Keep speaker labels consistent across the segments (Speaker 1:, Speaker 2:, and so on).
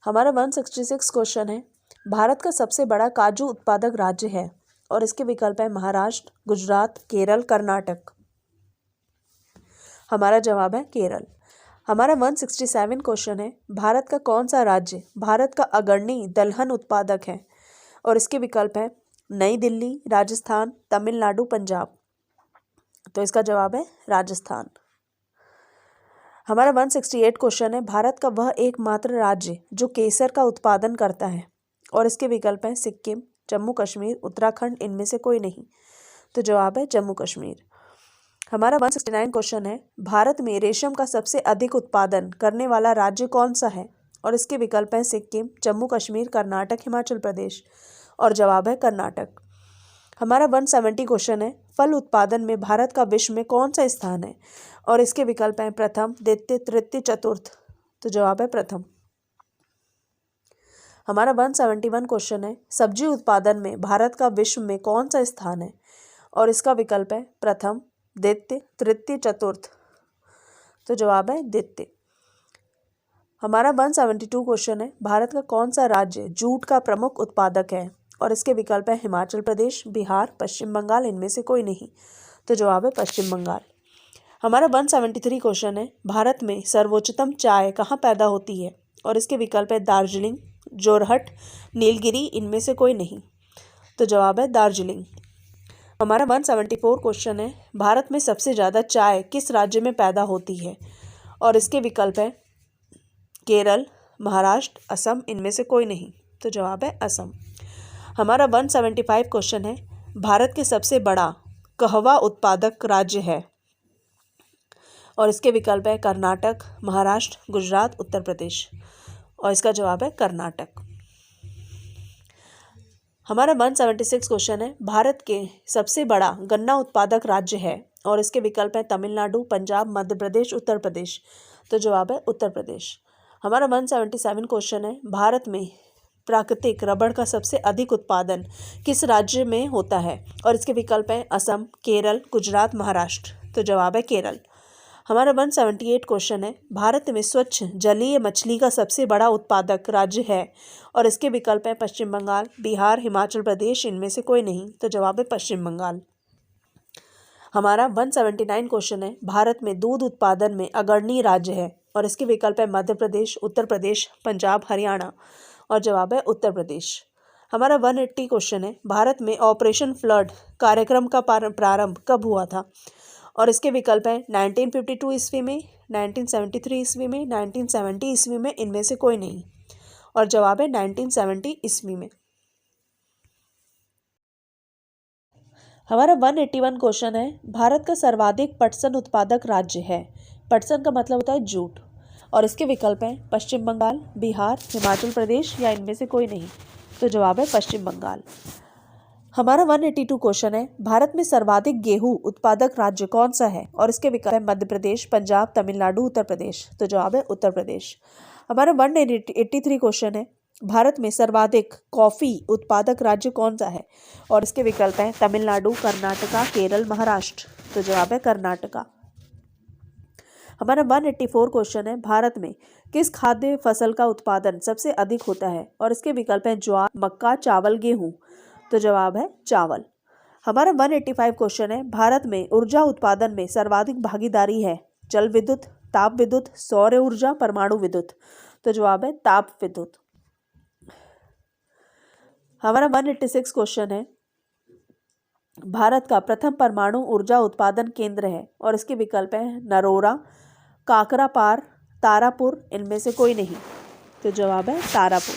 Speaker 1: हमारा 166 क्वेश्चन है, भारत का सबसे बड़ा काजू उत्पादक राज्य है और इसके विकल्प है महाराष्ट्र, गुजरात, केरल, कर्नाटक। हमारा जवाब है केरल। हमारा 167 क्वेश्चन है, भारत का कौन सा राज्य भारत का अग्रणी दलहन उत्पादक है और इसके विकल्प है नई दिल्ली, राजस्थान, तमिलनाडु, पंजाब। तो इसका जवाब है राजस्थान। हमारा 168 क्वेश्चन है, भारत का वह एकमात्र राज्य जो केसर का उत्पादन करता है और इसके विकल्प हैं सिक्किम, जम्मू कश्मीर, उत्तराखंड, इनमें से कोई नहीं। तो जवाब है जम्मू कश्मीर। हमारा 169 क्वेश्चन है, भारत में रेशम का सबसे अधिक उत्पादन करने वाला राज्य कौन सा है और इसके विकल्प हैं सिक्किम, जम्मू कश्मीर, कर्नाटक, हिमाचल प्रदेश। और जवाब है कर्नाटक। हमारा 170 क्वेश्चन है, फल उत्पादन में भारत का विश्व में कौन सा स्थान है और इसके विकल्प हैं प्रथम, द्वितीय, तृतीय, चतुर्थ। तो जवाब है प्रथम। हमारा 171 क्वेश्चन है, सब्जी उत्पादन में भारत का विश्व में कौन सा स्थान है और इसका विकल्प है प्रथम, द्वितीय, तृतीय, चतुर्थ। तो जवाब है द्वितीय। हमारा 172 क्वेश्चन है, भारत का कौन सा राज्य जूट का प्रमुख उत्पादक है और इसके विकल्प है हिमाचल प्रदेश, बिहार, पश्चिम बंगाल, इनमें से कोई नहीं। तो जवाब है पश्चिम बंगाल। हमारा 173 क्वेश्चन है, भारत में सर्वोच्चतम चाय कहाँ पैदा होती है और इसके विकल्प है दार्जिलिंग, जोरहट, नीलगिरी, इनमें से कोई नहीं। तो जवाब है दार्जिलिंग। हमारा 174 क्वेश्चन है, भारत में सबसे ज़्यादा चाय किस राज्य में पैदा होती है और इसके विकल्प है केरल, महाराष्ट्र, असम, इनमें से कोई नहीं। तो जवाब है असम। हमारा 175 क्वेश्चन है, भारत के सबसे बड़ा कहवा उत्पादक राज्य है और इसके विकल्प है कर्नाटक, महाराष्ट्र, गुजरात, उत्तर प्रदेश। और इसका जवाब है कर्नाटक। हमारा 176 क्वेश्चन है, भारत के सबसे बड़ा गन्ना उत्पादक राज्य है और इसके विकल्प है तमिलनाडु, पंजाब, मध्य प्रदेश, उत्तर प्रदेश। तो जवाब है उत्तर प्रदेश। हमारा 177 क्वेश्चन है, भारत में प्राकृतिक रबड़ का सबसे अधिक उत्पादन किस राज्य में होता है और इसके विकल्प हैं असम, केरल, गुजरात, महाराष्ट्र। तो जवाब है केरल। हमारा 178 क्वेश्चन है, भारत में स्वच्छ जलीय मछली का सबसे बड़ा उत्पादक राज्य है और इसके विकल्प हैं पश्चिम बंगाल, बिहार, हिमाचल प्रदेश, इनमें से कोई नहीं। तो जवाब है पश्चिम बंगाल। हमारा 179 क्वेश्चन है, भारत में दूध उत्पादन में अग्रणी राज्य है और इसके विकल्प है मध्य प्रदेश, उत्तर प्रदेश, पंजाब, हरियाणा। और जवाब है उत्तर प्रदेश। हमारा 180 क्वेश्चन है, भारत में ऑपरेशन फ्लड कार्यक्रम का प्रारंभ कब हुआ था और इसके विकल्प हैं 1952 ईस्वी में, 1973 ईस्वी में, 1970 ईस्वी में, इनमें से कोई नहीं। और जवाब है 1970 ईस्वी में। हमारा 181 क्वेश्चन है, भारत का सर्वाधिक पटसन उत्पादक राज्य है। पटसन का मतलब होता है जूट और इसके विकल्प हैं पश्चिम बंगाल, बिहार, हिमाचल प्रदेश, या इनमें से कोई नहीं। तो जवाब है पश्चिम बंगाल। हमारा 182 क्वेश्चन है, भारत में सर्वाधिक गेहूं उत्पादक राज्य कौन सा है और इसके विकल्प है मध्य प्रदेश, पंजाब, तमिलनाडु, उत्तर प्रदेश। तो जवाब है उत्तर प्रदेश। हमारा 183 क्वेश्चन है, भारत में सर्वाधिक कॉफी उत्पादक राज्य कौन सा है और इसके विकल्प हैं तमिलनाडु, कर्नाटका, केरल, महाराष्ट्र। तो जवाब है कर्नाटका। हमारा 184 क्वेश्चन है, भारत में किस खाद्य फसल का उत्पादन सबसे अधिक होता है और इसके विकल्प हैं ज्वार, मक्का, चावल, गेहूं। तो जवाब है चावल। हमारा 185 क्वेश्चन है, भारत में ऊर्जा उत्पादन में सर्वाधिक भागीदारी है जल विद्युत, ताप विद्युत, सौर ऊर्जा, परमाणु विद्युत। तो जवाब है ताप विद्युत। हमारा 186 क्वेश्चन है, भारत का प्रथम परमाणु ऊर्जा उत्पादन केंद्र है और इसके विकल्प हैं नरोरा, काकरापार, तारापुर, इनमें से कोई नहीं। तो जवाब है तारापुर।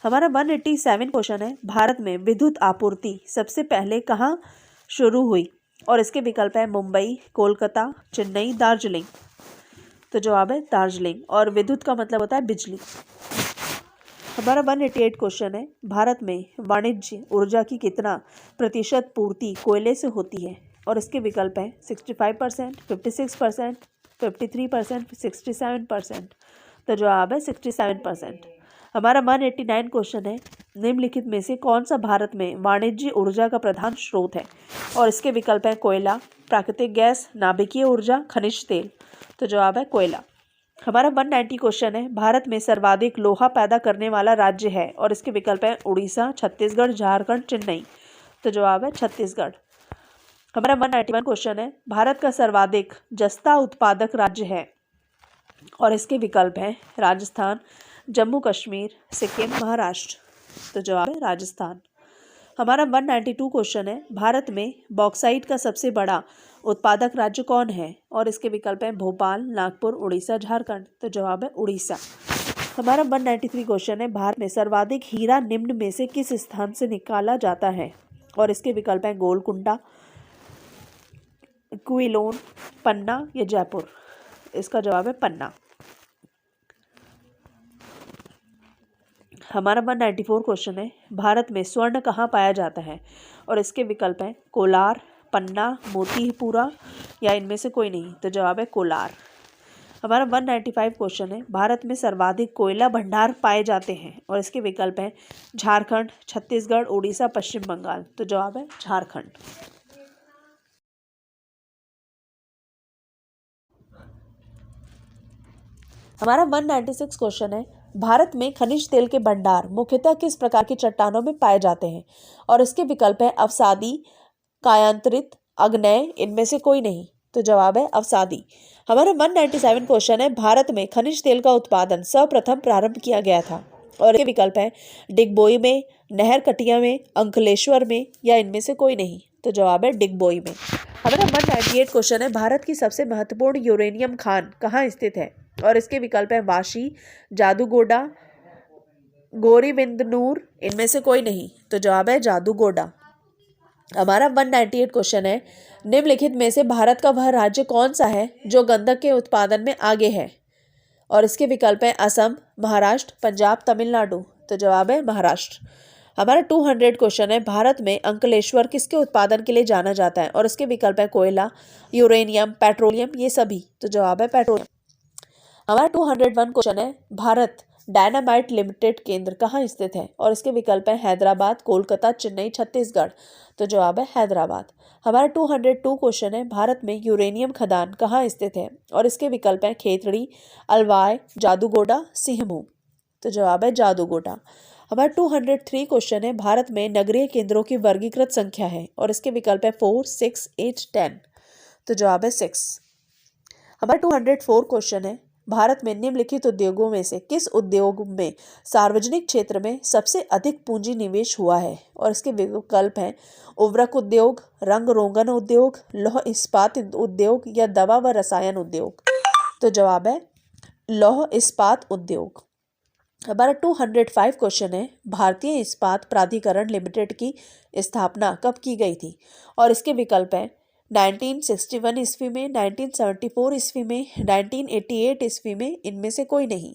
Speaker 1: हमारा 187 क्वेश्चन है, भारत में विद्युत आपूर्ति सबसे पहले कहाँ शुरू हुई और इसके विकल्प है मुंबई, कोलकाता, चेन्नई, दार्जिलिंग। तो जवाब है दार्जिलिंग और विद्युत का मतलब होता है बिजली। हमारा 188 क्वेश्चन है, भारत में वाणिज्य ऊर्जा की कितना प्रतिशत पूर्ति कोयले से होती है और इसके विकल्प हैं 65%, 56%, 53%, 67%। तो जवाब है 67%। हमारा 189 क्वेश्चन है, निम्नलिखित में से कौन सा भारत में वाणिज्य ऊर्जा का प्रधान स्रोत है और इसके विकल्प हैं कोयला, प्राकृतिक गैस, नाभिकीय ऊर्जा, खनिज तेल। तो जवाब है कोयला। हमारा 190 क्वेश्चन है, भारत में सर्वाधिक लोहा पैदा करने वाला राज्य है और इसके विकल्प हैं उड़ीसा, छत्तीसगढ़, झारखंड, चेन्नई। तो जवाब है छत्तीसगढ़। हमारा 191 क्वेश्चन है, भारत का सर्वाधिक जस्ता उत्पादक राज्य है और इसके विकल्प हैं राजस्थान, जम्मू कश्मीर, सिक्किम, महाराष्ट्र। तो जवाब है राजस्थान। हमारा 192 क्वेश्चन है, भारत में बॉक्साइट का सबसे बड़ा उत्पादक राज्य कौन है और इसके विकल्प हैं भोपाल, नागपुर, उड़ीसा, झारखंड। तो जवाब है उड़ीसा। हमारा 193 क्वेश्चन है, भारत में सर्वाधिक हीरा निम्न में से किस स्थान से निकाला जाता है और इसके विकल्प हैं गोलकुंडा, क्विलोन, पन्ना या जयपुर। इसका जवाब है पन्ना। हमारा 194 क्वेश्चन है, भारत में स्वर्ण कहाँ पाया जाता है और इसके विकल्प हैं कोलार, पन्ना, मोतीपुरा या इनमें से कोई नहीं। तो जवाब है कोलार। हमारा 195 क्वेश्चन है, भारत में सर्वाधिक कोयला भंडार पाए जाते हैं और इसके विकल्प हैं झारखंड, छत्तीसगढ़, उड़ीसा, पश्चिम बंगाल। तो जवाब है झारखंड। हमारा 196 क्वेश्चन है, भारत में खनिज तेल के भंडार मुख्यतः किस प्रकार की चट्टानों में पाए जाते हैं और इसके विकल्प हैं अवसादी, कायांतरित, अग्नेय, इनमें से कोई नहीं। तो जवाब है अवसादी। हमारा 197 क्वेश्चन है, भारत में खनिज तेल का उत्पादन सर्वप्रथम प्रारंभ किया गया था और इसके विकल्प हैं डिगबोई में, नहर कटिया में, अंकलेश्वर में या इनमें से कोई नहीं। तो जवाब है डिगबोई में। हमारा 198 क्वेश्चन है, भारत की सबसे महत्वपूर्ण यूरेनियम खान कहाँ स्थित है और इसके विकल्प हैं वाशी, जादूगोडा, गोरीबिंदनूर, इनमें से कोई नहीं। तो जवाब है जादूगोडा। हमारा 198 क्वेश्चन है, निम्नलिखित में से भारत का वह राज्य कौन सा है जो गंधक के उत्पादन में आगे है और इसके विकल्प हैं असम, महाराष्ट्र, पंजाब, तमिलनाडु। तो जवाब है महाराष्ट्र। हमारा 200 क्वेश्चन है, भारत में अंकलेश्वर किसके उत्पादन के लिए जाना जाता है और इसके विकल्प हैं कोयला, यूरेनियम, पेट्रोलियम, ये सभी। तो जवाब है पेट्रोलियम। हमारा 201 क्वेश्चन है, भारत डायनामाइट लिमिटेड केंद्र कहाँ स्थित है और इसके विकल्प हैं हैदराबाद, कोलकाता, चेन्नई, छत्तीसगढ़। तो जवाब है हैदराबाद। हमारा 202 क्वेश्चन है, भारत में यूरेनियम खदान कहाँ स्थित है और इसके विकल्प हैं खेतड़ी, अलवाय, जादूगोडा, सिंहभूम। तो जवाब है जादूगोडा। हमारा 203 क्वेश्चन है, भारत में नगरीय केंद्रों की वर्गीकृत संख्या है और इसके विकल्प है 4, 6, 8, 10। तो जवाब है 6। हमारा 204 क्वेश्चन है, भारत में निम्नलिखित उद्योगों में से किस उद्योग में सार्वजनिक क्षेत्र में सबसे अधिक पूंजी निवेश हुआ है और इसके विकल्प हैं उर्वरक उद्योग, रंग रोगन उद्योग, लौह इस्पात उद्योग या दवा व रसायन उद्योग। तो जवाब है लौह इस्पात उद्योग। हमारा 205 क्वेश्चन है, भारतीय इस्पात प्राधिकरण लिमिटेड की स्थापना कब की गई थी और इसके विकल्प हैं 1961 ईस्वी में, 1974 ईस्वी में, 1988 ईस्वी में, इनमें से कोई नहीं।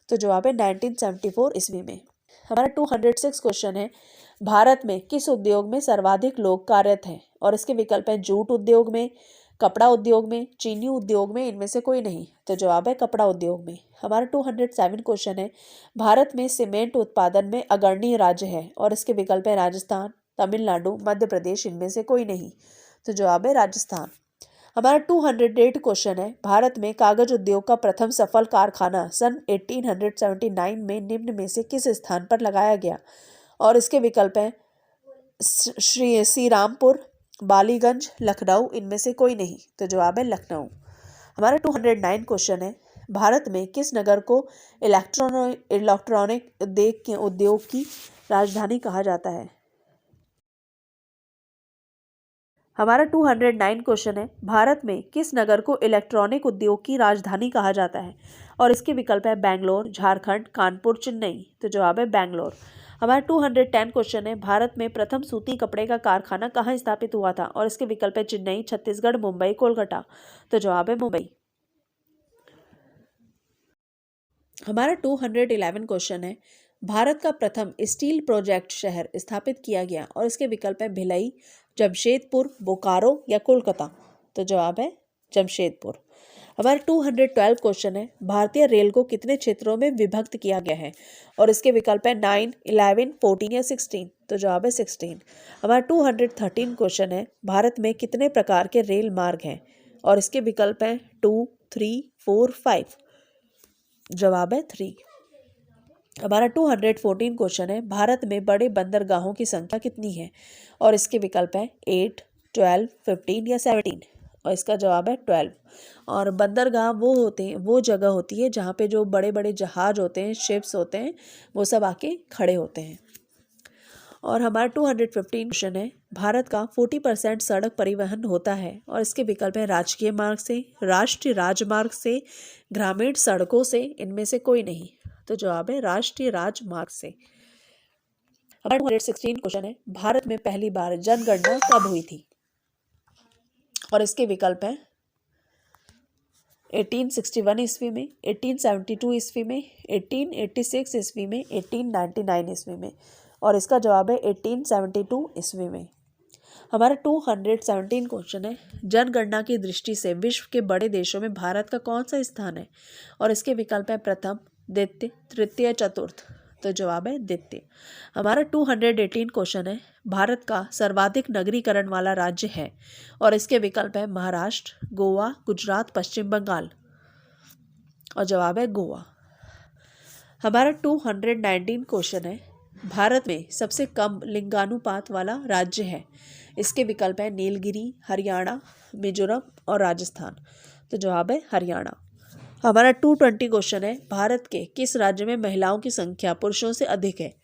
Speaker 1: तो जवाब है 1974 ईस्वी में। हमारा 206 क्वेश्चन है, भारत में किस उद्योग में सर्वाधिक लोग कार्यरत हैं और इसके विकल्प हैं जूट उद्योग में, कपड़ा उद्योग में, चीनी उद्योग में, इनमें से कोई नहीं। तो जवाब है कपड़ा उद्योग में। हमारा 207 क्वेश्चन है, भारत में सीमेंट उत्पादन में अग्रणी राज्य है और इसके विकल्प हैं राजस्थान, तमिलनाडु, मध्य प्रदेश, इनमें से कोई नहीं। तो जवाब है राजस्थान। हमारा 208 क्वेश्चन है, भारत में कागज उद्योग का प्रथम सफल कारखाना सन 1879 में निम्न में से किस स्थान पर लगाया गया और इसके विकल्प हैं श्री रामपुर, बालीगंज, लखनऊ, इनमें से कोई नहीं। तो जवाब है लखनऊ। हमारा 209 क्वेश्चन है, भारत में किस नगर को इलेक्ट्रॉनिक उद्योग की राजधानी कहा जाता है। हमारा 209 क्वेश्चन है, भारत में किस नगर को इलेक्ट्रॉनिक उद्योग की राजधानी कहा जाता है और इसके विकल्प है बेंगलोर, झारखंड, कानपुर, चेन्नई। तो जवाब है बेंगलोर। हमारा 210 क्वेश्चन है, भारत में प्रथम सूती कपड़े का कारखाना कहाँ स्थापित हुआ था और इसके विकल्प है चेन्नई, छत्तीसगढ़, मुंबई, कोलकाता। तो जवाब है मुंबई। हमारा 211 क्वेश्चन है, भारत का प्रथम स्टील प्रोजेक्ट शहर स्थापित किया गया और इसके विकल्प है भिलाई, जमशेदपुर, बोकारो या कोलकाता। तो जवाब है जमशेदपुर। हमारा 212 क्वेश्चन है, भारतीय रेल को कितने क्षेत्रों में विभक्त किया गया है और इसके विकल्प है 9, 11, 14 या 16। तो जवाब है 16। हमारा 213 क्वेश्चन है, भारत में कितने प्रकार के रेल मार्ग हैं और इसके विकल्प हैं 2, 3, 4, 5। जवाब है 3। हमारा 214 क्वेश्चन है, भारत में बड़े बंदरगाहों की संख्या कितनी है? और इसके विकल्प है 8, 12, 15 या 17। और इसका जवाब है 12। और बंदरगाह वो होते हैं, वो जगह होती है जहाँ पे जो बड़े बड़े जहाज होते हैं, शिप्स होते हैं, वो सब आके खड़े होते हैं। और हमारा 215 क्वेश्चन है, भारत का 40% सड़क परिवहन होता है। और इसके विकल्प है राजकीय मार्ग से, राष्ट्रीय राजमार्ग से, ग्रामीण सड़कों से, इनमें से कोई नहीं। तो जवाब है राष्ट्रीय राजमार्ग से। हमारा 216 क्वेश्चन है, भारत में पहली बार जनगणना कब हुई थी? और इसके विकल्प है 1861 ईस्वी में, 1872 ईस्वी में, 1886 ईस्वी में, 1899 ईस्वी में। और इसका जवाब है 1872 ईस्वी में। हमारा 217 क्वेश्चन है, जनगणना की दृष्टि से विश्व के बड़े देशों में भारत का कौन सा स्थान है? और इसके विकल्प है प्रथम, द्वितीय, तृतीय, चतुर्थ। तो जवाब है द्वितीय। हमारा 218 क्वेश्चन है, भारत का सर्वाधिक नगरीकरण वाला राज्य है। और इसके विकल्प है महाराष्ट्र, गोवा, गुजरात, पश्चिम बंगाल। और जवाब है गोवा। हमारा 219 क्वेश्चन है, भारत में सबसे कम लिंगानुपात वाला राज्य है। इसके विकल्प है नीलगिरी, हरियाणा, मिजोरम और राजस्थान। तो जवाब है हरियाणा। हमारा 220 क्वेश्चन है, भारत के किस राज्य में महिलाओं की संख्या पुरुषों से अधिक है?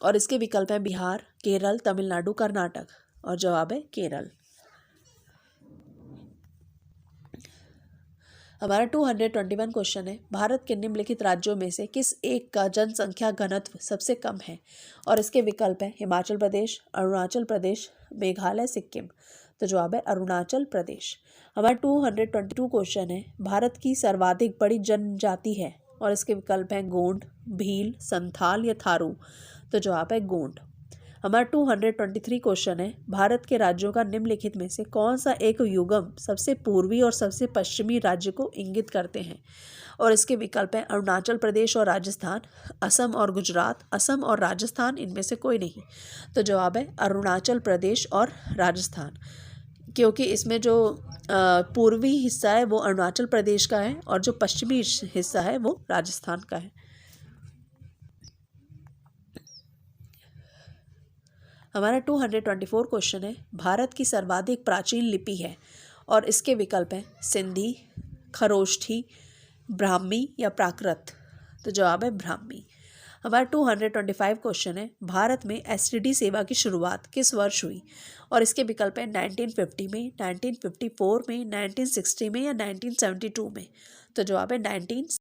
Speaker 1: और इसके विकल्प है बिहार, केरल, तमिलनाडु, कर्नाटक। और जवाब है केरल। हमारा 221 क्वेश्चन है, भारत के निम्नलिखित राज्यों में से किस एक का जनसंख्या घनत्व सबसे कम है? और इसके विकल्प है हिमाचल प्रदेश, अरुणाचल प्रदेश, मेघालय, सिक्किम। तो जवाब है अरुणाचल प्रदेश। हमारा 222 क्वेश्चन है, भारत की सर्वाधिक बड़ी जनजाति है। और इसके विकल्प हैं गोंड, भील, संथाल या थारू। तो जवाब है गोंड। हमारा 223 क्वेश्चन है, भारत के राज्यों का निम्नलिखित में से कौन सा एक युग्म सबसे पूर्वी और सबसे पश्चिमी राज्य को इंगित करते हैं? और इसके विकल्प हैं अरुणाचल प्रदेश और राजस्थान, असम और गुजरात, असम और राजस्थान, इनमें से कोई नहीं। तो जवाब है अरुणाचल प्रदेश और राजस्थान, क्योंकि इसमें जो पूर्वी हिस्सा है वो अरुणाचल प्रदेश का है और जो पश्चिमी हिस्सा है वो राजस्थान का है। हमारा 224 क्वेश्चन है, भारत की सर्वाधिक प्राचीन लिपि है। और इसके विकल्प हैं सिंधी, खरोष्ठी, ब्राह्मी या प्राकृत। तो जवाब है ब्राह्मी। हमारा 225 क्वेश्चन है, भारत में एसटीडी सेवा की शुरुआत किस वर्ष हुई? और इसके विकल्प है 1950 में, 1954 में, 1960 में या 1972 में। तो जवाब है 19